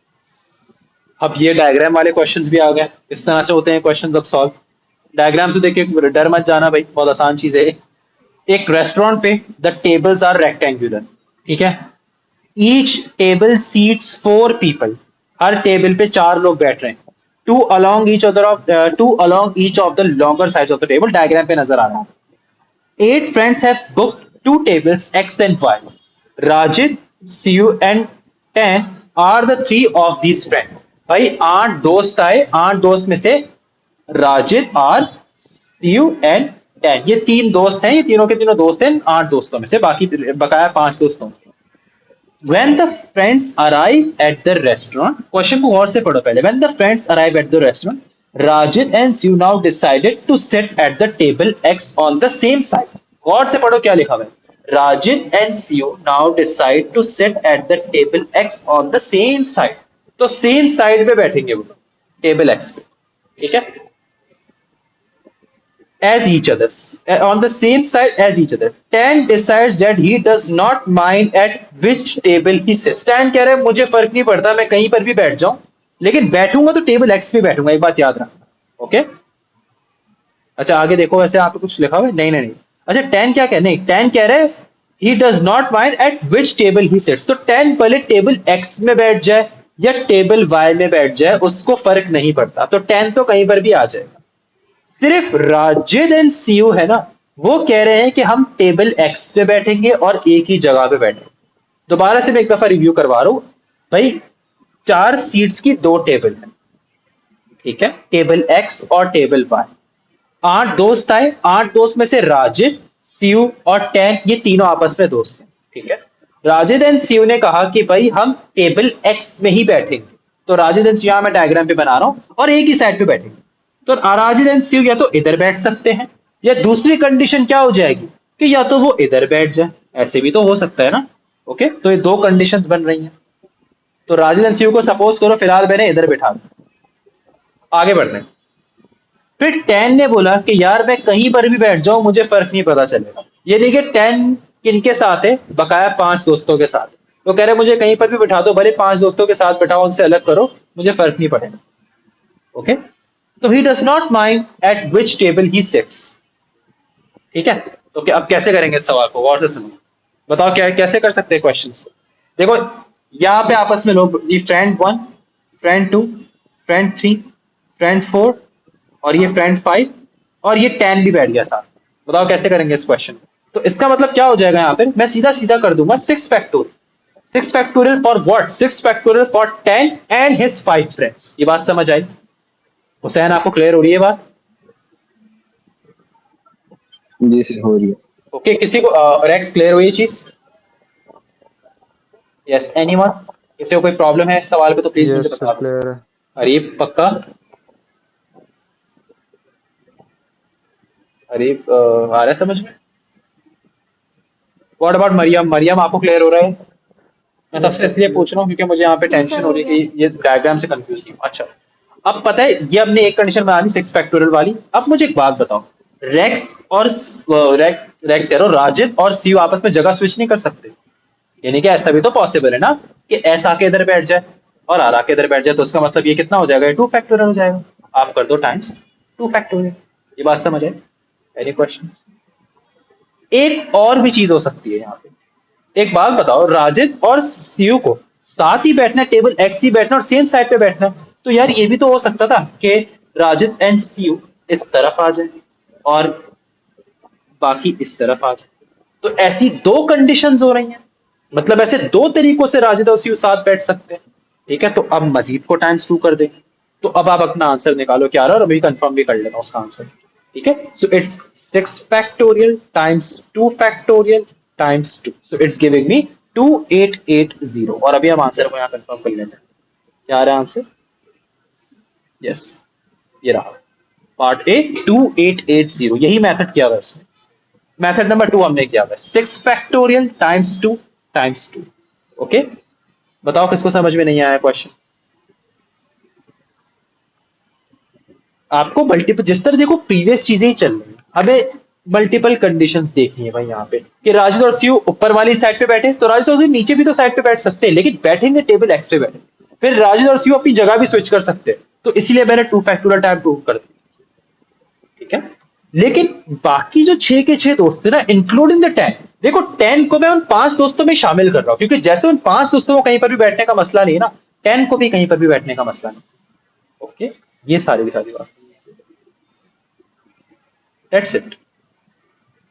अब ये डायग्राम वाले क्वेश्चंस भी आ गए, इस तरह से होते हैं क्वेश्चंस अब सॉल्व। डायग्राम से देखिए, डर मत जाना भाई, बहुत आसान चीज है। एक रेस्टोरेंट पे द टेबल्स आर रेक्टेंगुलर, ठीक है, ईच टेबल सीट्स 4 पीपल, हर टेबल पे 4 लोग बैठ रहे हैं। Two along each of the longer side of the table, diagram पे नजर आ रहा है। 8 friends have booked 2 tables X and Y. Rajit, Siu and Tan are the 3 of these friends. भाई 8 दोस्त आए, 8 दोस्त में से राजिद और सीयू एंड टैन, ये 3 दोस्त हैं, ये तीनों के तीनों दोस्त हैं 8 दोस्तों में से, बाकी बकाया 5 दोस्तों। When the friends arrive at the restaurant, question को गौर से पढ़ो पहले। When the friends arrive at the restaurant, Rajit and Siu now decided to sit at the table X on the same side. गौर से पढ़ो क्या लिखा हुआ है। Rajit and Siu now decide to sit at the table X on the same side. तो same side पे बैठेंगे वो, टेबल X पे, ठीक है, as each other, on the same side as each other. Tan decides that he does not mind at which table he sits. Tan कह रहा है मुझे फर्क नहीं पड़ता, मैं कहीं पर भी बैठ जाऊं, लेकिन बैठूंगा तो टेबल X पे बैठूंगा, एक बात याद रखना, ओके। अच्छा आगे देखो, वैसे यहाँ पे कुछ लिखा हुआ है? नहीं नहीं नहीं। अच्छा 10 क्या कह, नहीं 10 कह रहे he does not mind at which table he sits. तो 10 भले टेबल एक्स में बैठ जाए या टेबल वाई में बैठ जाए, उसको फर्क नहीं पड़ता। तो 10 तो कहीं पर भी आ जाएगा। सिर्फ राजिद एंड सीयू है ना, वो कह रहे हैं कि हम टेबल एक्स पे बैठेंगे और एक ही जगह पे बैठेंगे। दोबारा से मैं एक दफा रिव्यू करवा रहा हूं भाई। 4 सीट्स की 2 टेबल है, ठीक है, टेबल एक्स और टेबल वाई। 8 दोस्त आए, 8 दोस्त में से राजिद, सीयू और 10 ये तीनों आपस में दोस्त हैं, ठीक है। राजिद एंड सीयू ने कहा कि भाई हम टेबल एक्स में ही बैठेंगे। तो राजिद एंड सीयू मैं डायग्राम पे बना रहा हूं और एक ही साइड पे बैठेंगे। तो राजिद एंड सीयू या तो इधर बैठ सकते हैं, या दूसरी कंडीशन क्या हो जाएगी कि या तो वो इधर बैठ जाए, ऐसे भी तो हो सकता है ना। ओके, तो ये 2 कंडीशंस बन रही हैं। तो राजिद एंड सीयू को सपोज करो फिलहाल मैंने इधर बिठा दिया। आगे बढ़ते हैं। फिर 10 ने बोला कि यार मैं कहीं पर भी बैठ जाऊं मुझे फर्क नहीं पता चलेगा। ये देखिए 10 किनके साथ है, बकाया 5 दोस्तों के साथ। वो कह रहे मुझे कहीं पर भी बिठा दो, भले 5 दोस्तों के साथ बिठाओ, उनसे अलग करो, मुझे फर्क नहीं पड़ेगा। ओके, तो he does not mind at which table he sits. ठीक है, तो अब कैसे करेंगे इस सवाल को, गौर से सुनो। बताओ क्या कैसे कर सकते हैं क्वेश्चन को। देखो यहाँ पे आपस में लोग, ये फ्रेंड 1, फ्रेंड 2, फ्रेंड 3, फ्रेंड 4 और ये फ्रेंड 5 और ये 10 भी बैठ गया साथ। बताओ कैसे करेंगे इस क्वेश्चन को। तो इसका मतलब क्या हो जाएगा, यहाँ पे मैं सीधा सीधा कर दूंगा 6 factorial. 6 factorial for what, 6 factorial for 10 and his 5 friends. ये बात समझ आई हुसैन, आपको क्लियर हो रही है बात? जी सर, हो रही है। ओके, किसी को रेक्स क्लियर हुई ये चीज? Yes, anyone? किसी को कोई प्रॉब्लम है इस सवाल पे तो प्लीज मुझे यस सर बता दो। क्लियर है। अरे पक्का? अरे आ रहा है समझ में? What about Maryam? मरियम आपको क्लियर हो रहा है? मैं यस सबसे सर इसलिए क्लियर। पूछ रहा हूँ क्योंकि मुझे यहाँ पे जी टेंशन सर हो हो रही है गया। कि ये डायग्राम से कंफ्यूज नहीं हूँ। अच्छा, अब पता है ये हमने एक कंडीशन बना ली 6 फैक्टोरियल वाली। अब मुझे एक बात बताओ, रेक्स और रेक्स कह रहा हूँ, राजिद और सीयू आपस में जगह स्विच नहीं कर सकते? यानी कि ऐसा भी तो पॉसिबल है ना कि एस आके इधर बैठ जाए और आर आके इधर बैठ जाए। तो उसका मतलब ये कितना हो जाएगा, ये 2 फैक्टोरियल हो जाएगा। आप कर दो टाइम्स 2 फैक्टोरियल। ये बात समझ आए? Any question? एक और भी चीज हो सकती है यहाँ पे। एक बात बताओ, राजिद और सीयू को साथ ही बैठना है, टेबल एक्स ही बैठना और सेम साइड पे बैठना है। तो यार ये भी तो हो सकता था कि राजिद एंड सीयू इस तरफ आ जाए और बाकी इस तरफ आ जाए। तो ऐसी 2 कंडीशंस हो रही हैं, मतलब ऐसे 2 तरीकों से राजिद और सीयू साथ बैठ सकते हैं। ठीक है, तो अब मजीद को टाइम्स 2 कर देंगे। तो अब आप अपना आंसर निकालो क्या आ रहा है, और अभी कंफर्म भी कर लेता हूँ उसका आंसर। ठीक है, so it's 6 factorial times 2 factorial times 2, so it's giving me 2880। और अभी हम आंसर को यहाँ कंफर्म कर लेते हैं। क्या आ रहा है आंसर? यस, ये रहा पार्ट ए 2880। यही मेथड किया हुआ है इसमें। मेथड नंबर 2 हमने किया हुआ है 6 फैक्टोरियल टाइम्स 2 टाइम्स 2। ओके, बताओ किसको समझ में नहीं आया क्वेश्चन? आपको मल्टीपल, जिस तरह देखो प्रीवियस चीजें ही चल रही है, हमें मल्टीपल कंडीशंस देखनी है भाई यहाँ पे कि राजिद और सीयू ऊपर वाली साइड पे बैठे, तो राजिद और सीयू नीचे भी तो साइड पे बैठ सकते हैं, लेकिन बैठेंगे टेबल एक्स पे बैठे। फिर राजिद और सीयू अपनी जगह भी स्विच कर सकते हैं, तो इसलिए मैंने 2 फैक्टोरियल टाइम प्रूव कर दिया। ठीक है, लेकिन बाकी जो 6 के 6 दोस्त थे ना, इंक्लूडिंग द 10, देखो 10 को मैं उन 5 दोस्तों में शामिल कर रहा हूं, क्योंकि जैसे उन 5 दोस्तों को कहीं पर भी बैठने का मसला नहीं है ना, 10 को भी कहीं पर भी बैठने का मसला नहीं। ओके, ये सारी की सारी बात। That's it.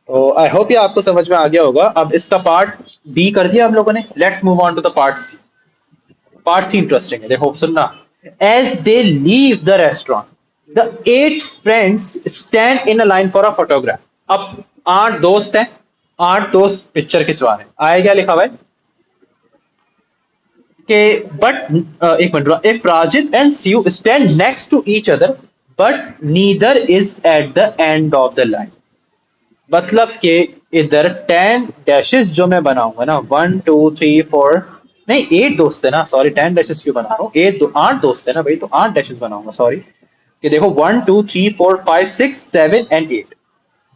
तो आई होप ये आपको समझ में आ गया होगा। अब इसका पार्ट बी कर दिया हम लोगों ने, let's move on to the part C. Part C interesting है, देखो सुनना। As they leave the restaurant the 8 friends stand in a line for a photograph. अब 8 दोस्त हैं, 8 दोस्त पिक्चर खिंचवा रहे हैं। आया क्या लिखा हुआ है कि बट एक मिनट, इफ राजिद एंड सीयू stand next to each other but neither is at the end of the line. मतलब कि इधर 10 डैशेस जो मैं बनाऊंगा ना, 1 2 3 4, नहीं 8 दोस्त है ना, सॉरी 10 डैशेस क्यों बना रहा हूँ, 8 दोस्त है ना भाई, तो 8 डैशेस बनाऊंगा, सॉरी। कि देखो 1 2 3 4 5 6 7 एंड 8।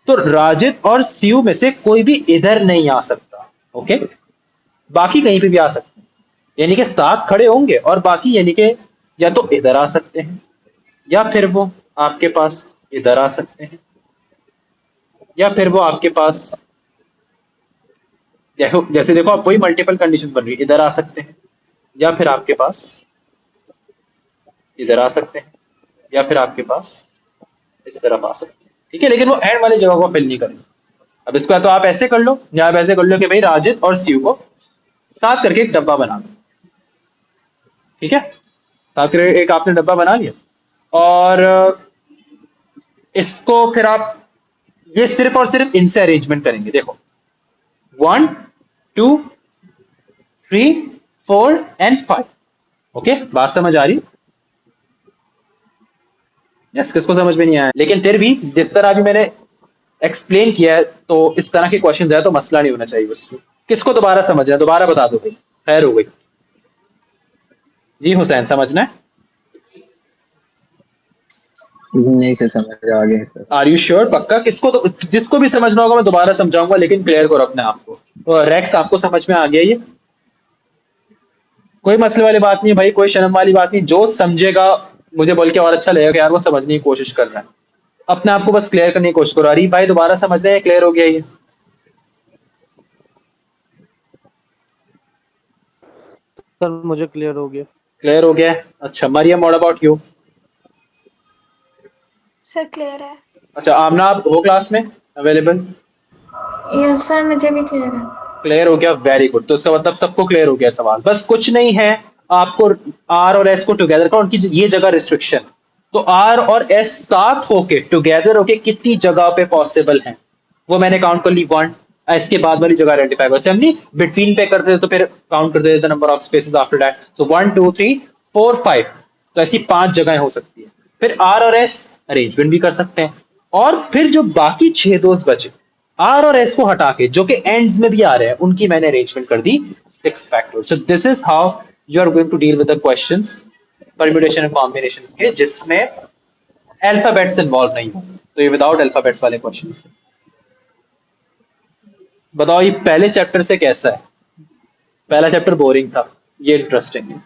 तो राजिद और सीयू में से कोई भी इधर नहीं आ सकता। ओके, बाकी कहीं पे भी आ सकते हैं, यानी कि साथ खड़े होंगे और बाकी यानी कि या तो इधर आ सकते हैं या फिर वो आपके पास इधर आ सकते हैं। या फिर वो आपके पास देखो, जैसे देखो आप वही मल्टीपल कंडीशन बन रही है, इधर आ सकते हैं या फिर आपके पास इधर आ सकते हैं या फिर आपके पास इस तरफ आ सकते हैं, ठीक है, लेकिन वो एंड वाली जगह को फिल नहीं करेंगे। अब इसको या तो आप ऐसे कर लो या आप ऐसे कर लो कि भाई राजिद और सीयू को साथ करके एक डब्बा बना दो, ठीक है, साथ करके एक आपने डब्बा बना लिया और इसको फिर आप ये सिर्फ और सिर्फ इनसे अरेंजमेंट करेंगे। देखो 1 2 3 4 एंड 5, ओके, बात समझ आ रही? यस, किसको समझ में नहीं आया? लेकिन फिर भी जिस तरह अभी मैंने एक्सप्लेन किया है तो इस तरह के क्वेश्चन जाए तो मसला नहीं होना चाहिए उसमें। किसको दोबारा समझना है दोबारा बता दो भाई, खैर हो गई। जी हुसैन, समझना है? नहीं सर, समझ आ गया सर। Are you sure? पक्का? किसको तो जिसको भी समझना होगा मैं दोबारा समझाऊंगा, लेकिन क्लियर करो अपने आप को। तो रेक्स, आपको समझ में आ गया ये? कोई मसले वाली बात नहीं है भाई, कोई शर्म वाली बात नहीं, जो समझेगा मुझे बोल के और अच्छा लगेगा कि यार वो समझने की कोशिश कर रहा है। अपने आप को बस क्लियर करने की कोशिश करो। अरे भाई दोबारा समझ रहे हैं, क्लियर हो गया ये? सर मुझे क्लियर हो गया। क्लियर हो गया है? अच्छा Maryam, what about you? Sir clear है। अच्छा आमना, आप हो क्लास में अवेलेबल? यस सर, मुझे भी क्लियर है। क्लियर हो गया, वेरी गुड। तो इसका मतलब सबको क्लियर हो गया सवाल। बस कुछ नहीं है, आपको आर और एस को टुगेदर का उनकी ये जगह रिस्ट्रिक्शन, तो आर और एस साथ होके टुगेदर होके कितनी जगह पे पॉसिबल हैं वो मैंने काउंट कर ली 1। एस के बाद वाली जगह आइडेंटिफाई कर, हम नहीं बिटवीन पे करते थे तो फिर काउंट करते थे number of spaces after that, सो 1 2 3 4 5, तो ऐसी 5 जगहें हो सकती है। फिर आर और एस अरेंजमेंट भी कर सकते हैं, और फिर जो बाकी 6 दोस्त बचे आर और एस को हटा के जो कि एंड्स में भी आ रहे हैं उनकी मैंने अरेंजमेंट कर दी 6 factors. So this is how you are going to deal with the questions permutation and combinations के जिसमें अल्फाबेट्स इन्वॉल्व नहीं हो। तो ये विदाउट अल्फाबेट्स वाले क्वेश्चंस। बताओ ये पहले चैप्टर से कैसा है? पहला चैप्टर बोरिंग था, ये इंटरेस्टिंग है।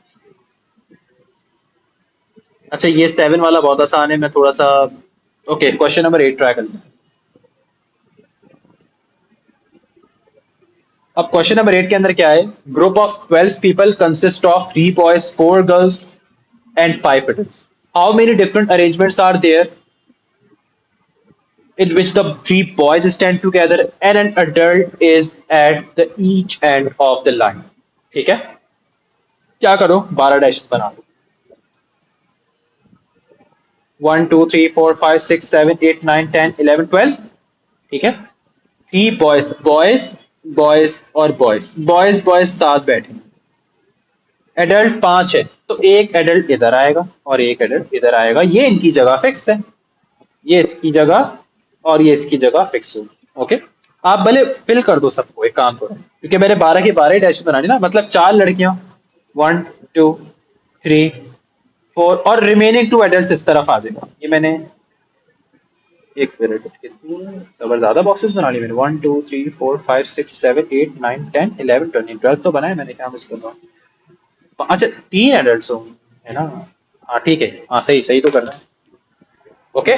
अच्छा ये 7 वाला बहुत आसान है, मैं थोड़ा सा ओके क्वेश्चन नंबर 8 ट्राई करते हैं। अब क्वेश्चन नंबर 8 के अंदर क्या है? Group of 12 people consist of 3 boys 4 girls and 5 adults. How many different arrangements are there in which the 3 boys stand together and an adult is at the each end of the line? ठीक है, क्या करो 12 dashes बना लो। 1 2 3 4 5 6 7 8 9 10 11 12, ठीक है। 3 boys boys boys और boys boys boys साथ बैठे, एडल्ट 5 है तो एक एडल्ट इधर आएगा और एक एडल्ट इधर आएगा, ये इनकी जगह फिक्स है, ये इसकी जगह और ये इसकी जगह फिक्स होगी। ओके, आप भले फिल कर दो सबको, एक काम करो क्योंकि मैंने 12 की 12 डैश बनानी ना, मतलब 4 लड़कियां 1 2 3 4 और रिमेनिंग 2 एडल्ट्स इस तरफ आ जाएगा। ये मैंने एक मिनट कितनी सबर ज्यादा बॉक्सेस बना ली मैंने, 1 2 3 4 5 6 7 8 9 10 11 12 तो बनाए मैंने, क्या मिस कर रहा हूँ? अच्छा 3 एडल्ट्स होंगे है ना? हाँ ठीक है, हाँ सही सही तो कर रहा है। ओके,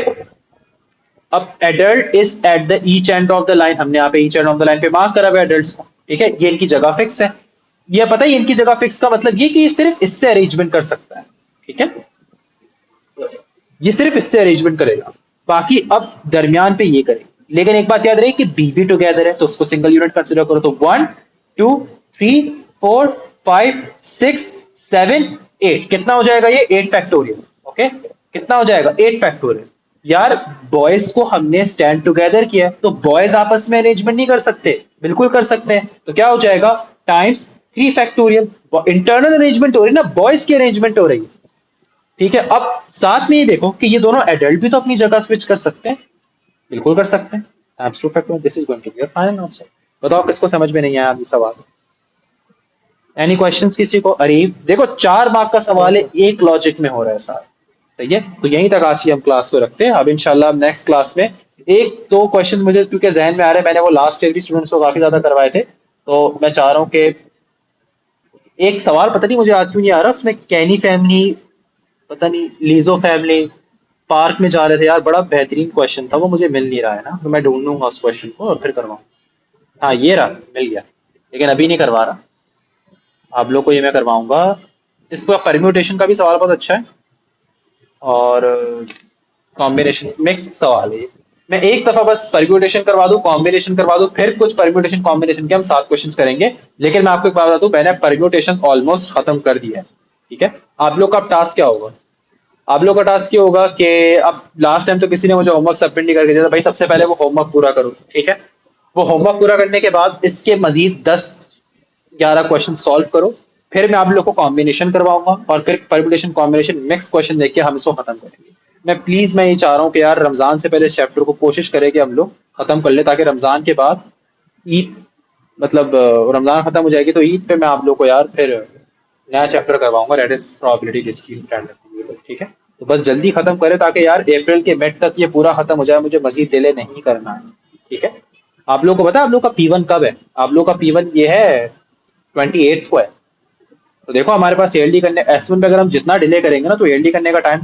अब adult is at the each and of the line, हमने यहाँ पे each and of the line पे मार्क करा हुआ एडल्ट्स को, ठीक है, ये इनकी जगह फिक्स है। ये पता है इनकी जगह फिक्स का मतलब ये कि ये सिर्फ इससे अरेंजमेंट कर सकता है, ठीक है, ये सिर्फ इससे अरेंजमेंट करेगा, बाकी अब दरमियान पे ये करेगा। लेकिन एक बात याद रहे कि बी भी टुगेदर है तो उसको सिंगल यूनिट कंसिडर करो, तो 1 2 3 4 5 6 7 8 कितना हो जाएगा ये 8 फैक्टोरियल। ओके, कितना हो जाएगा 8 फैक्टोरियल। यार बॉयज को हमने स्टैंड टुगेदर किया तो बॉयज आपस में अरेंजमेंट नहीं कर सकते? बिल्कुल कर सकते हैं, तो क्या हो जाएगा टाइम्स 3 फैक्टोरियल। इंटरनल अरेंजमेंट हो रही है ना, बॉयज की अरेंजमेंट हो रही है, ठीक है। अब साथ में ये देखो कि ये दोनों एडल्ट भी तो अपनी जगह स्विच कर सकते हैं, बिल्कुल कर सकते हैं, times 2 factorial. This is going to be your final answer. बताओ किसको समझ में नहीं आया अभी सवाल? एनी क्वेश्चंस किसी को? अरे देखो 4 मार्क का सवाल है, एक लॉजिक में हो रहा है सारा, सही है। तो यहीं तक आज की हम क्लास को रखते हैं। अब इंशाल्लाह नेक्स्ट क्लास में एक दो क्वेश्चन मुझे क्योंकि जहन में आ रहे हैं, मैंने वो लास्ट ईयर भी स्टूडेंट्स को काफी ज्यादा करवाए थे, तो मैं चाह रहा हूँ कि एक सवाल पता नहीं मुझे आज क्यों नहीं आ रहा, उसमें कैनी फैमिली, पता नहीं लीजो फैमिली, पार्क में जा रहे थे यार, बड़ा बेहतरीन क्वेश्चन था वो, मुझे मिल नहीं रहा है ना, तो मैं ढूंढूंगा उस क्वेश्चन को और फिर करवाऊँ। हाँ ये रहा, मिल गया, लेकिन अभी नहीं करवा रहा, आप लोग को ये मैं करवाऊंगा। इसका परम्यूटेशन का भी सवाल बहुत अच्छा है, और कॉम्बिनेशन मिक्स सवाल है ये। मैं एक दफा बस परम्यूटेशन करवा दूं, कॉम्बिनेशन करवा दूं, फिर कुछ परम्यूटेशन कॉम्बिनेशन के हम 7 क्वेश्चन करेंगे। लेकिन मैं आपको एक बात बता दूं, मैंने परम्यूटेशन ऑलमोस्ट खत्म कर दिया है। ठीक है, आप लोग का अब टास्क क्या होगा? आप लोग का टास्क ये होगा कि अब लास्ट टाइम तो किसी ने मुझे होमवर्क सबमिट नहीं करके दिया था, भाई सबसे पहले वो होमवर्क पूरा करो। ठीक है, वो होमवर्क पूरा करने के बाद इसके मजीद 10-11 क्वेश्चन सॉल्व करो, फिर मैं आप लोग को कॉम्बिनेशन करवाऊंगा और फिर परम्यूटेशन कॉम्बिनेशन मिक्स क्वेश्चन देख के हम इसको खत्म करेंगे। मैं ये चाह रहा हूँ कि यार रमजान से पहले इस चैप्टर को कोशिश करें कि हम लोग खत्म कर ले, ताकि रमजान के बाद ईद, मतलब रमजान खत्म हो जाएगी तो ईद पे मैं आप लोग को यार फिर नया चैप्टर करवाऊंगा, दैट इज प्रोबेबिलिटी डिस्क्रीट। ठीक है, तो बस जल्दी खत्म करें ताकि यार अप्रैल के मिड तक ये पूरा खत्म हो जाए, मुझे मजीद डिले नहीं करना है। ठीक है, आप लोग को पता है आप लोग का P1 कब है? आप लोग का P1 ये है 28 को है। तो देखो हमारे पास ALD करने S1 पे अगर हम जितना डिले करेंगे ना, तो ALD करने का टाइम